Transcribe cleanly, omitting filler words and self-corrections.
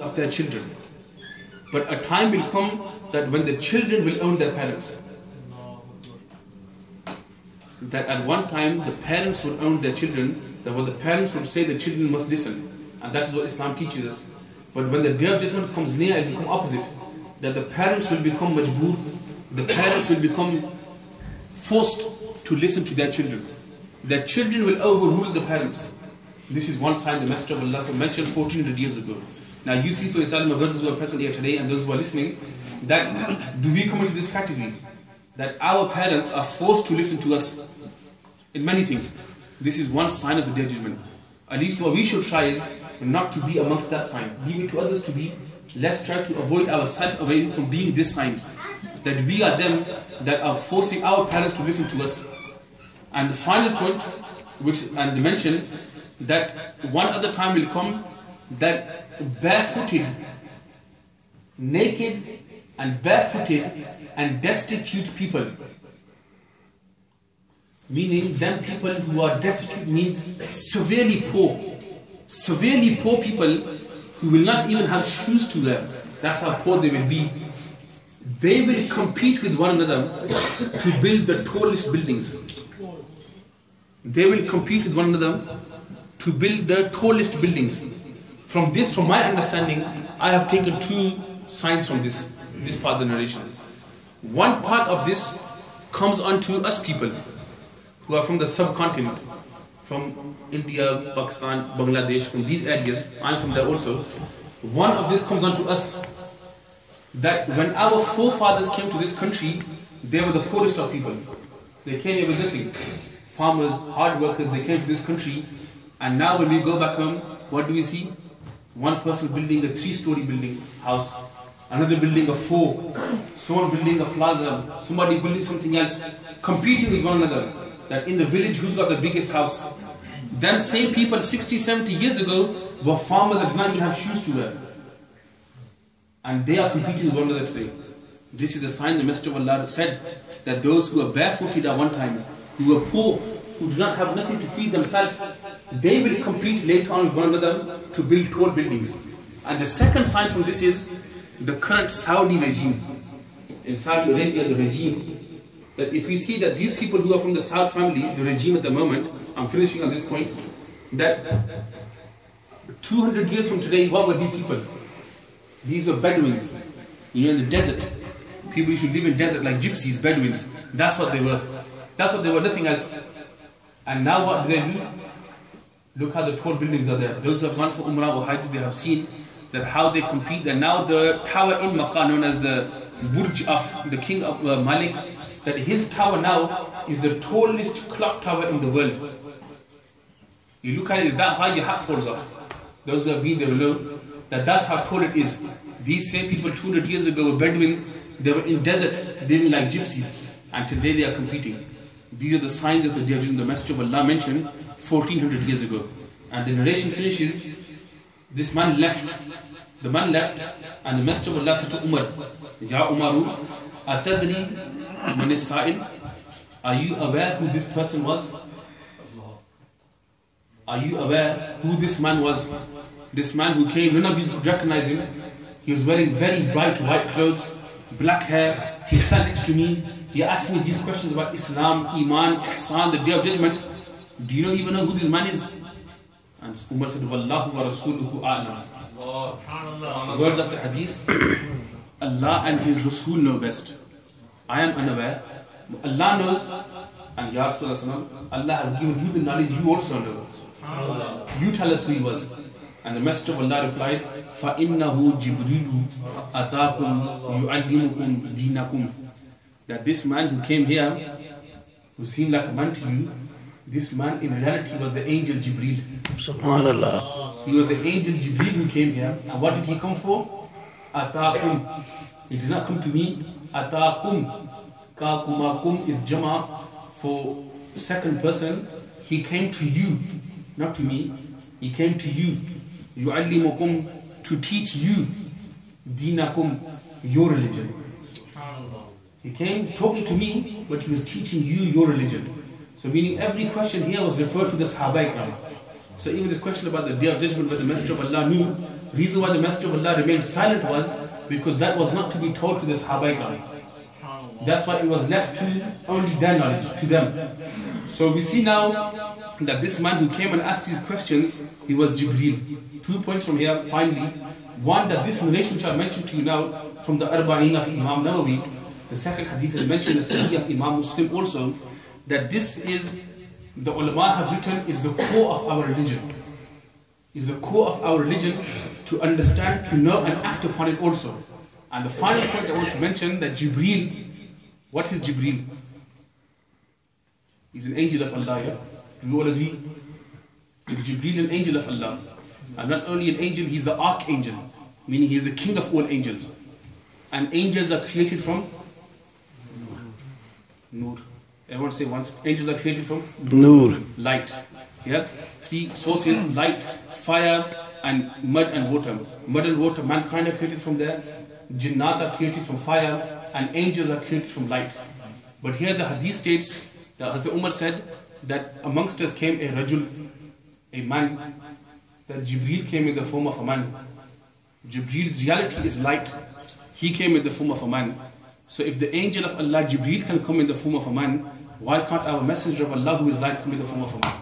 of their children. But a time will come that when the children will own their parents. That at one time the parents would own their children, that when the parents would say the children must listen. And that is what Islam teaches us. But when the day of judgment comes near, it will become opposite. That the parents will become majboor, the parents will become forced to listen to their children. Their children will overrule the parents. This is one sign the Messenger of Allah mentioned 1400 years ago. Now you see for yourself, my brothers who are present here today and those who are listening, that do we come into this category? That our parents are forced to listen to us in many things. This is one sign of the Day of Judgment. At least what we should try is not to be amongst that sign. Leave it to others to be. Let's try to avoid ourselves away from being this sign. That we are them that are forcing our parents to listen to us. And the final point, which and they mention, that one other time will come that barefooted, naked and barefooted and destitute people, meaning them people who are destitute means severely poor people who will not even have shoes to wear. That's how poor they will be. They will compete with one another to build the tallest buildings. They will compete with one another to build the tallest buildings. From my understanding, I have taken two signs from this part of the narration. One part of this comes onto us people who are from the subcontinent, from India, Pakistan, Bangladesh, from these areas. I'm from there also. One of this comes onto us, that when our forefathers came to this country, they were the poorest of people. They came here with nothing. Farmers, hard workers, they came to this country. And now when we go back home, what do we see? One person building a 3-story building house, another building a 4, someone building a plaza, somebody building something else, competing with one another. That in the village, who's got the biggest house? Them same people 60, 70 years ago were farmers that did not even have shoes to wear. And they are competing with one another today. This is the sign the Messenger of Allah said, that those who are barefooted at one time, who are poor, who do not have nothing to feed themselves, they will compete later on with one another to build tall buildings. And the second sign from this is the current Saudi regime. In Saudi Arabia, the regime, that if you see that these people who are from the Saud family, the regime at the moment, I'm finishing on this point, that 200 years from today, what were these people? These are Bedouins. In the desert. People used to live in desert like gypsies, Bedouins. That's what they were. That's what they were, nothing else. And now what do they do? Look how the tall buildings are there. Those who have gone for Umrah or Hajj, they have seen that how they compete. And now the tower in Makkah, known as the Burj of the king of Malik, that his tower now is the tallest clock tower in the world. You look at it, it's that high, your hat falls off. Those who have been there will know that that's how tall it is. These same people 200 years ago were Bedouins. They were in deserts, living like gypsies. And today they are competing. These are the signs of the Day of Judgment the Messenger of Allah mentioned 1400 years ago. And the narration finishes, this man left. The man left, and the Messenger of Allah said to Umar, Ya Umaru, Atadri man is-sa'il? Are you aware who this person was? Are you aware who this man was? This man who came, none of you could recognize him. He was wearing very bright white clothes, black hair. He sat next to me. He asked me these questions about Islam, Iman, Ihsan, the Day of Judgment. Do you even know who this man is? And Umar said, Wallahu wa rasuluhu a'lam. Words of the hadith, Allah and His Rasul know best. I am unaware. Allah knows, and Ya Rasulullah, Allah has given you the knowledge, you also know. You tell us who he was. And the Messenger of Allah replied, فَإِنَّهُ جِبْرِيلُ أَتَاكُمْ يُعَلِّمُكُمْ دِينَكُمْ. That this man who came here, who seemed like a man to you, this man in reality was the angel Jibreel. Subhanallah. He was the angel Jibreel who came here. And what did he come for? Ataakum. He did not come to me. Ataakum. Kakumakum is Jumma for second person. He came to you, not to me. He came to you. Yu'allimukum, to teach you. Dinakum, your religion. He came talking to me, but he was teaching you your religion. So meaning every question here was referred to the Sahaba Ikram. So even this question about the Day of Judgment, where the Messenger of Allah knew reason why the Messenger of Allah remained silent was because that was not to be told to the Sahaba. That's why it was left to only their knowledge, to them. So we see now that this man who came and asked these questions, he was Jibreel. 2 points from here, finally. One, that this narration which I mentioned to you now from the Arba'in of Imam Nawawi, the second hadith is mentioned in the Sahih of Imam Muslim also, that this is, the ulama have written, is the core of our religion. Is the core of our religion to understand, to know and act upon it also. And the final point I want to mention, that Jibreel, what is Jibreel? He's an angel of Allah. Yeah? Do we all agree? Is Jibreel an angel of Allah? And not only an angel, he's the archangel, meaning he is the king of all angels. And angels are created from Nur. Everyone say once. Angels are created from Nur. Light. Yeah? 3 sources: light, fire, and mud and water. Mud and water, mankind are created from there. Jinnat are created from fire, and angels are created from light. But here the hadith states that, as the Umar said, that amongst us came a rajul, a man, that Jibreel came in the form of a man. Jibreel's reality is light. He came in the form of a man. So if the angel of Allah, Jibreel, can come in the form of a man, why can't our messenger of Allah, who is light, come in the form of a man?